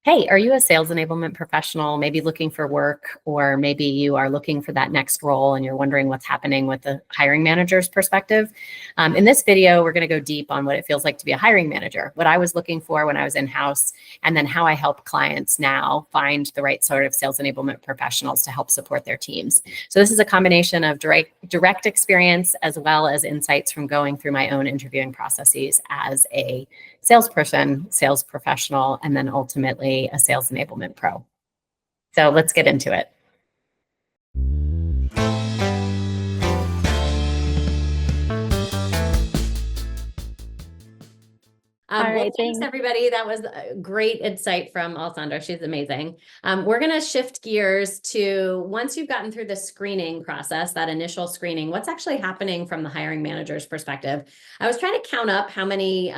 Hey, are you a sales enablement professional, maybe looking for work, or maybe you are looking for that next role and you're wondering what's happening with the hiring manager's perspective? In this video, we're going to go deep on what it feels like to be a hiring manager, what I was looking for when I was in-house, and then how I help clients now find the right sort of sales enablement professionals to help support their teams. So this is a combination of direct experience as well as insights from going through my own interviewing processes as a salesperson, sales professional, and then ultimately a sales enablement pro. So let's get into it. All right, thanks everybody. That was a great insight from Alessandra. She's amazing. We're going to shift gears to once you've gotten through the screening process, that initial screening, what's actually happening from the hiring manager's perspective. I was trying to count up how many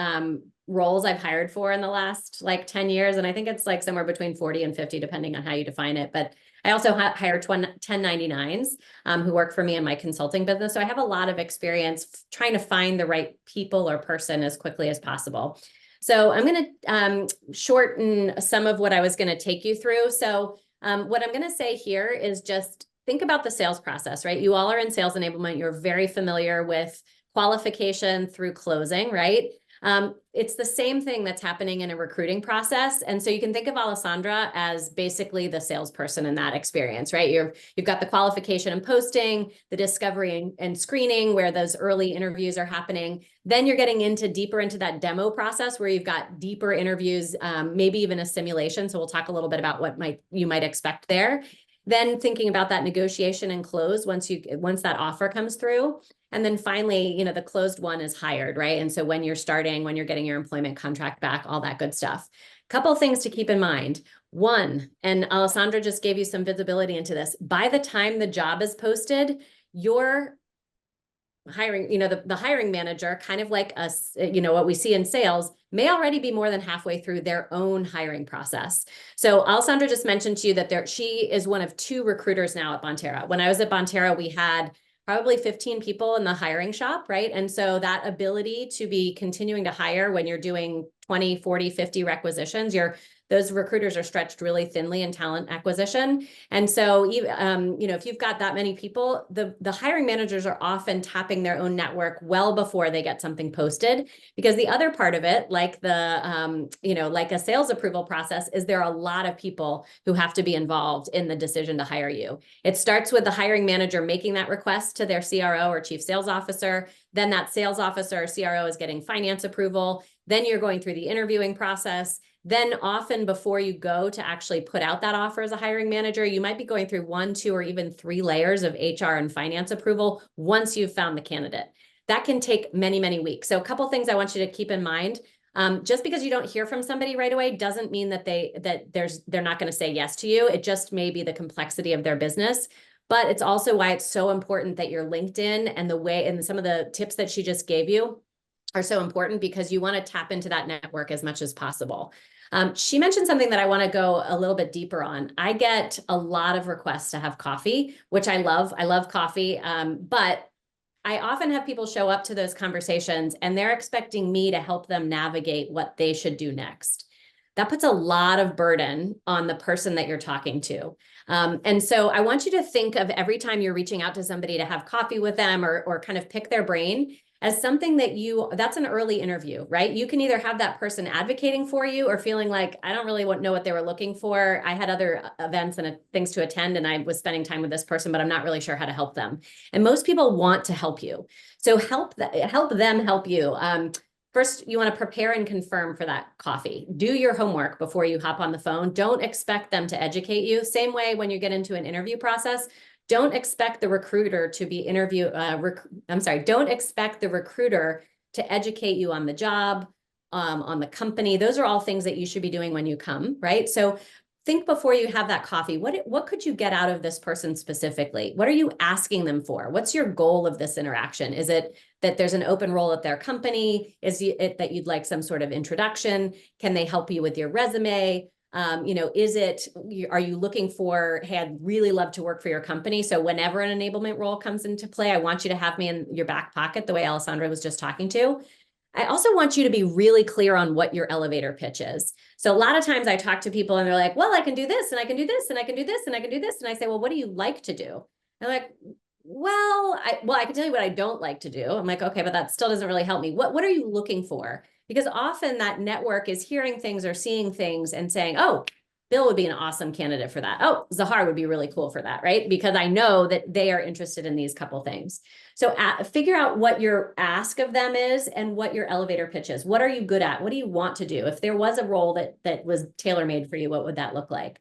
roles I've hired for in the last 10 years. And I think it's somewhere between 40 and 50, depending on how you define it. But I also hire 1099s who work for me in my consulting business. So I have a lot of experience trying to find the right people or person as quickly as possible. So I'm going to shorten some of what I was going to take you through. So what I'm going to say here is just think about the sales process, right? You all are in sales enablement. You're very familiar with qualification through closing, right? It's the same thing that's happening in a recruiting process. And so you can think of Alessandra as basically the salesperson in that experience, right? You've got the qualification and posting, the discovery and screening where those early interviews are happening. Then you're getting deeper into that demo process where you've got deeper interviews, maybe even a simulation. So we'll talk a little bit about what you might expect there. Then thinking about that negotiation and close once that offer comes through. And then finally, the closed one is hired, right? And so when you're starting, when you're getting your employment contract back, all that good stuff. Couple things to keep in mind. One, and Alessandra just gave you some visibility into this. By the time the job is posted, your hiring, the hiring manager, kind of like us, what we see in sales, may already be more than halfway through their own hiring process. So Alessandra just mentioned to you that she is one of 2 recruiters now at Bonterra. When I was at Bonterra, we had probably 15 people in the hiring shop, right? And so that ability to be continuing to hire when you're doing 20, 40, 50 requisitions, those recruiters are stretched really thinly in talent acquisition. And so, if you've got that many people, the hiring managers are often tapping their own network well before they get something posted. Because the other part of it, like a sales approval process, is there are a lot of people who have to be involved in the decision to hire you. It starts with the hiring manager making that request to their CRO or chief sales officer. Then that sales officer or CRO is getting finance approval. Then you're going through the interviewing process. Then often before you go to actually put out that offer as a hiring manager, you might be going through 1, 2, or even 3 layers of HR and finance approval once you've found the candidate. That can take many, many weeks. So a couple things I want you to keep in mind. Just because you don't hear from somebody right away doesn't mean that they're not going to say yes to you. It just may be the complexity of their business. But it's also why it's so important that your LinkedIn and some of the tips that she just gave you are so important, because you want to tap into that network as much as possible. She mentioned something that I want to go a little bit deeper on. I get a lot of requests to have coffee, which I love. I love coffee, but I often have people show up to those conversations and they're expecting me to help them navigate what they should do next. That puts a lot of burden on the person that you're talking to. And so I want you to think of every time you're reaching out to somebody to have coffee with them or kind of pick their brain as something that's an early interview, right? You can either have that person advocating for you or feeling like, I don't really know what they were looking for. I had other events and things to attend and I was spending time with this person, but I'm not really sure how to help them. And most people want to help you. So help them help you. First, you want to prepare and confirm for that coffee. Do your homework before you hop on the phone. Don't expect them to educate you. Same way when you get into an interview process, don't expect the recruiter to be don't expect the recruiter to educate you on the job, on the company. Those are all things that you should be doing when you come, right? So think before you have that coffee, what could you get out of this person specifically? What are you asking them for? What's your goal of this interaction? Is it that there's an open role at their company? Is it that you'd like some sort of introduction? Can they help you with your resume? Are you looking for, hey, I'd really love to work for your company. So whenever an enablement role comes into play, I want you to have me in your back pocket the way Alessandra was just talking to. I also want you to be really clear on what your elevator pitch is. So a lot of times I talk to people and they're like, well, I can do this and I can do this and I can do this and I can do this. And I say, well, what do you like to do? And they're like, well, I can tell you what I don't like to do. I'm like, okay, but that still doesn't really help me. What are you looking for? Because often that network is hearing things or seeing things and saying, oh, Bill would be an awesome candidate for that. Oh, Zahar would be really cool for that, right? Because I know that they are interested in these couple things. So figure out what your ask of them is and what your elevator pitch is. What are you good at? What do you want to do? If there was a role that was tailor-made for you, what would that look like?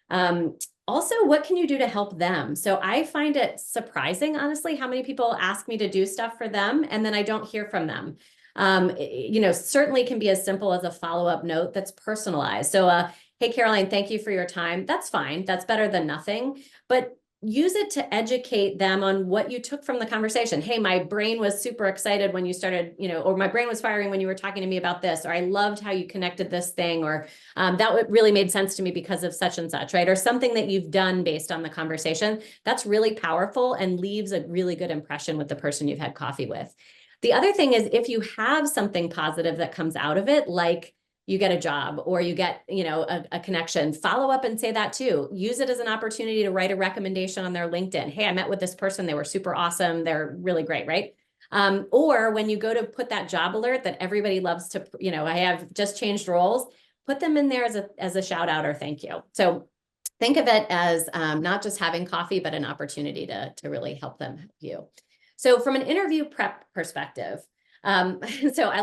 Also, what can you do to help them? So I find it surprising, honestly, how many people ask me to do stuff for them and then I don't hear from them. Certainly can be as simple as a follow-up note that's personalized. So, hey, Caroline, thank you for your time. That's fine. That's better than nothing. But use it to educate them on what you took from the conversation. Hey, my brain was super excited when you started, or my brain was firing when you were talking to me about this, or I loved how you connected this thing, or that really made sense to me because of such and such, right? Or something that you've done based on the conversation. That's really powerful and leaves a really good impression with the person you've had coffee with. The other thing is if you have something positive that comes out of it, like you get a job or you get, a connection, follow up and say that too. Use it as an opportunity to write a recommendation on their LinkedIn. Hey, I met with this person. They were super awesome. They're really great, right? Or when you go to put that job alert that everybody loves to, I have just changed roles, put them in there as a shout out or thank you. So think of it as not just having coffee, but an opportunity to really help them you. So from an interview prep perspective, so I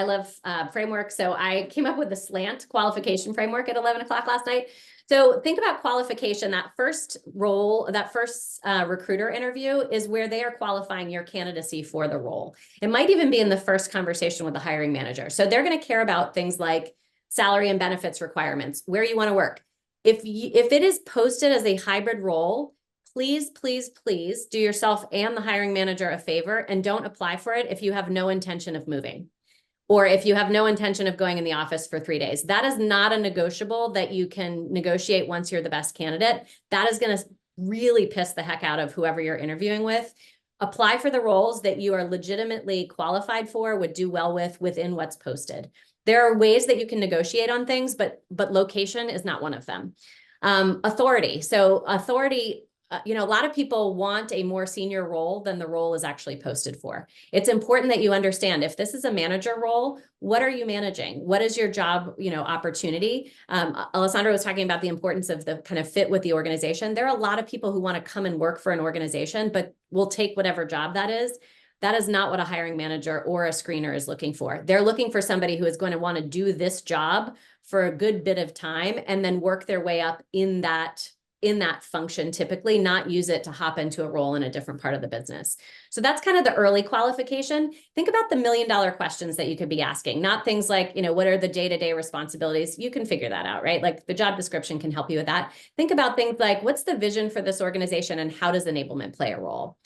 love framework. So I came up with the SLANT qualification framework at 11 o'clock last night. So think about qualification. That first role, that first recruiter interview is where they are qualifying your candidacy for the role. It might even be in the first conversation with the hiring manager. So they're going to care about things like salary and benefits requirements, where you want to work. If it is posted as a hybrid role, please, please, please do yourself and the hiring manager a favor and don't apply for it if you have no intention of moving or if you have no intention of going in the office for 3 days. That is not a negotiable that you can negotiate once you're the best candidate. That is going to really piss the heck out of whoever you're interviewing with. Apply for the roles that you are legitimately qualified for, would do well within what's posted. There are ways that you can negotiate on things, but location is not one of them. Authority. So authority, a lot of people want a more senior role than the role is actually posted for. It's important that you understand if this is a manager role, what are you managing? What is your job, opportunity? Alessandra was talking about the importance of the kind of fit with the organization. There are a lot of people who want to come and work for an organization, but will take whatever job that is. That is not what a hiring manager or a screener is looking for. They're looking for somebody who is going to want to do this job for a good bit of time and then work their way up in that function, typically, not use it to hop into a role in a different part of the business. So that's kind of the early qualification. Think about the $1 million questions that you could be asking, not things like, what are the day-to-day responsibilities? You can figure that out, right? Like the job description can help you with that. Think about things like, what's the vision for this organization and how does enablement play a role?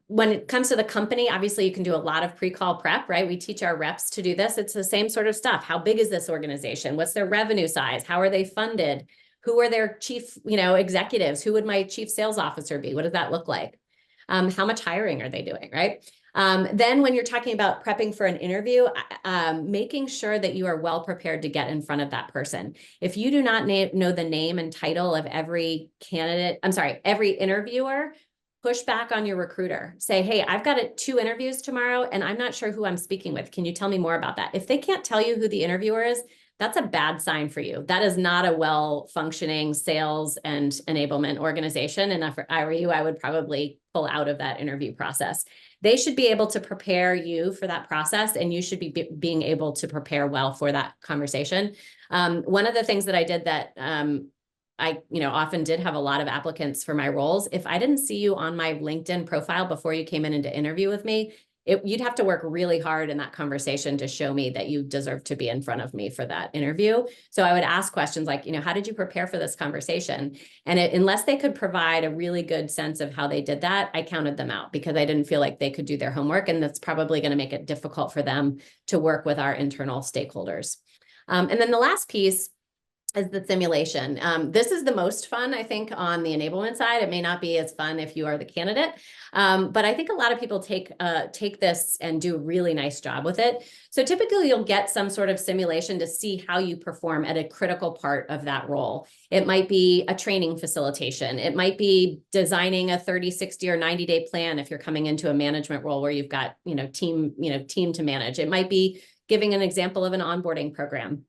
When it comes to the company, obviously you can do a lot of pre-call prep, right? We teach our reps to do this. It's the same sort of stuff. How big is this organization? What's their revenue size? How are they funded? Who are their chief, executives? Who would my chief sales officer be? What does that look like? How much hiring are they doing, right? Then when you're talking about prepping for an interview, making sure that you are well prepared to get in front of that person. If you do not know the name and title of every every interviewer, push back on your recruiter. Say, hey, I've got 2 interviews tomorrow and I'm not sure who I'm speaking with. Can you tell me more about that? If they can't tell you who the interviewer is, that's a bad sign for you. That is not a well-functioning sales and enablement organization. And if I were you, I would probably pull out of that interview process. They should be able to prepare you for that process, and you should be being able to prepare well for that conversation. One of the things that I did that I often did have a lot of applicants for my roles. If I didn't see you on my LinkedIn profile before you came in to interview with me, you'd have to work really hard in that conversation to show me that you deserve to be in front of me for that interview. So I would ask questions like, how did you prepare for this conversation? And unless they could provide a really good sense of how they did that, I counted them out because I didn't feel like they could do their homework. And that's probably going to make it difficult for them to work with our internal stakeholders. And then the last piece is the simulation. This is the most fun, I think, on the enablement side. It may not be as fun if you are the candidate, but I think a lot of people take this and do a really nice job with it. So typically you'll get some sort of simulation to see how you perform at a critical part of that role. It might be a training facilitation. It might be designing a 30, 60, or 90-day plan if you're coming into a management role where you've got, team to manage. It might be giving an example of an onboarding program.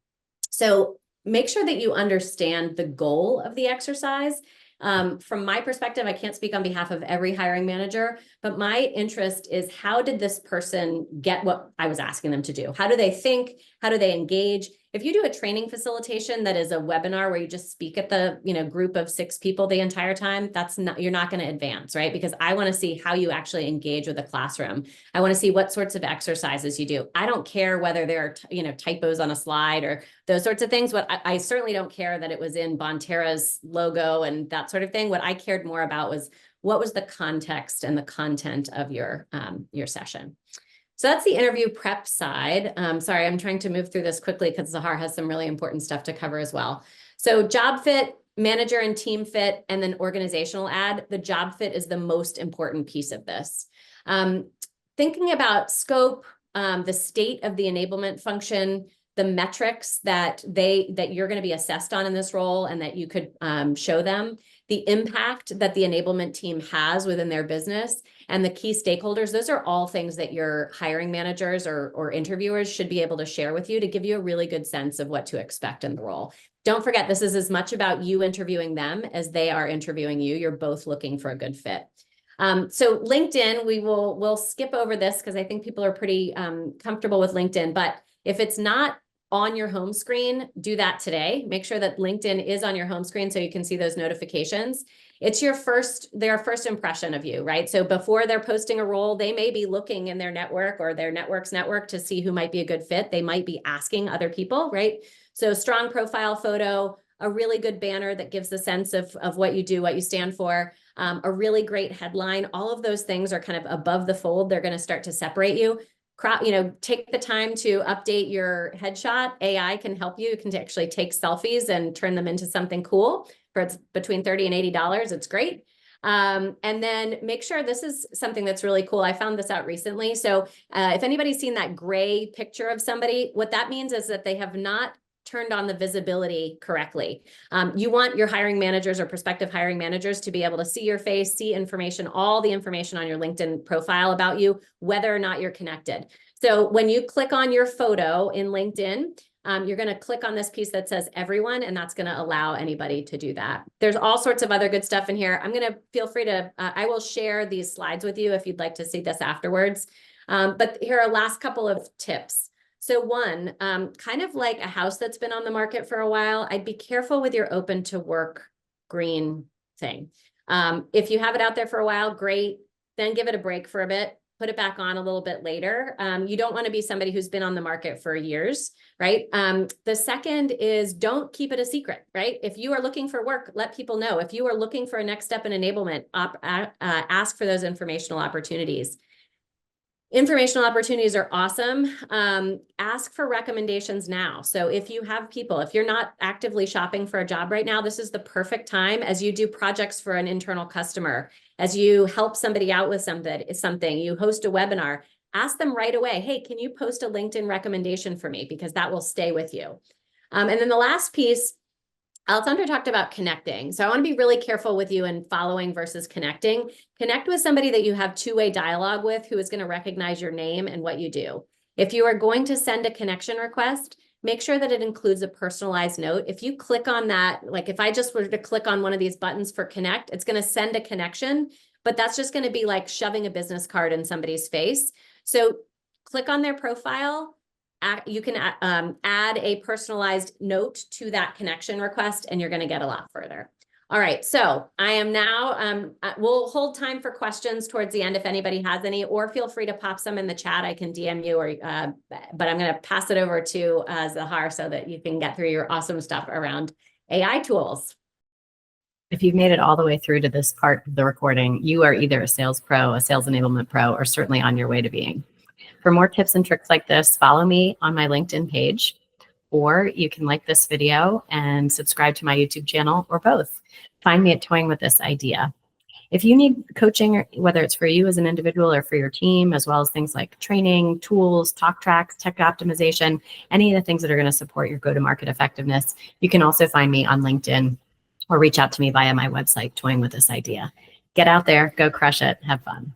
So make sure that you understand the goal of the exercise. From my perspective, I can't speak on behalf of every hiring manager, but my interest is, how did this person get what I was asking them to do? How do they think? How do they engage? If you do a training facilitation that is a webinar where you just speak at the group of 6 people the entire time, you're not going to advance, right? Because I want to see how you actually engage with a classroom. I want to see what sorts of exercises you do. I don't care whether there are typos on a slide or those sorts of things. What I certainly don't care that it was in Bonterra's logo and that sort of thing. What I cared more about was, what was the context and the content of your session. So that's the interview prep side. Sorry, I'm trying to move through this quickly because Zahar has some really important stuff to cover as well. So job fit, manager and team fit, and then organizational ad. The job fit is the most important piece of this. Thinking about scope, the state of the enablement function, the metrics that you're going to be assessed on in this role and that you could show them, the impact that the enablement team has within their business, and the key stakeholders. Those are all things that your hiring managers or interviewers should be able to share with you to give you a really good sense of what to expect in the role. Don't forget, this is as much about you interviewing them as they are interviewing you. You're both looking for a good fit. So LinkedIn, we'll skip over this because I think people are pretty comfortable with LinkedIn, but if it's not on your home screen, do that today. Make sure that LinkedIn is on your home screen so you can see those notifications. It's their first impression of you, right? So before they're posting a role, they may be looking in their network or their network's network to see who might be a good fit. They might be asking other people, right? So strong profile photo, a really good banner that gives the sense of what you do, what you stand for, a really great headline. All of those things are kind of above the fold. They're going to start to separate you. Take the time to update your headshot. AI can help you. You can actually take selfies and turn them into something cool. It's between $30 and $80. It's great. And then make sure, this is something that's really cool. I found this out recently. So if anybody's seen that gray picture of somebody, what that means is that they have not turned on the visibility correctly. You want your hiring managers or prospective hiring managers to be able to see your face, see information, all the information on your LinkedIn profile about you, whether or not you're connected. So when you click on your photo in LinkedIn, you're going to click on this piece that says everyone, and that's going to allow anybody to do that. There's all sorts of other good stuff in here. I'm going to feel free to, I will share these slides with you if you'd like to see this afterwards. But here are last couple of tips. So one, kind of like a house that's been on the market for a while, I'd be careful with your open to work green thing. If you have it out there for a while, great. Then give it a break for a bit, put it back on a little bit later. You don't want to be somebody who's been on the market for years, right? The second is, don't keep it a secret, right? If you are looking for work, let people know. If you are looking for a next step in enablement, ask for those informational opportunities. Informational opportunities are awesome. Ask for recommendations now. So if you have people, if you're not actively shopping for a job right now, this is the perfect time as you do projects for an internal customer, as you help somebody out with something, you host a webinar, ask them right away, hey, can you post a LinkedIn recommendation for me? Because that will stay with you. And then the last piece, Alessandra talked about connecting. So I want to be really careful with you in following versus connecting. Connect with somebody that you have two-way dialogue with, who is going to recognize your name and what you do. If you are going to send a connection request, make sure that it includes a personalized note. If you click on that, like if I just were to click on one of these buttons for connect, it's going to send a connection, but that's just going to be like shoving a business card in somebody's face. So click on their profile. You can add a personalized note to that connection request, and you're going to get a lot further. All right, so I am now, we'll hold time for questions towards the end if anybody has any, or feel free to pop some in the chat. I can DM you, or but I'm going to pass it over to Zahar so that you can get through your awesome stuff around AI tools. If you've made it all the way through to this part of the recording, you are either a sales pro, a sales enablement pro, or certainly on your way to being. For more tips and tricks like this, follow me on my LinkedIn page. or you can like this video and subscribe to my YouTube channel, or both. Find me at Toying with This Idea. If you need coaching, whether it's for you as an individual or for your team, as well as things like training, tools, talk tracks, tech optimization, any of the things that are going to support your go-to-market effectiveness, you can also find me on LinkedIn or reach out to me via my website, Toying with This Idea. Get out there, go crush it, have fun.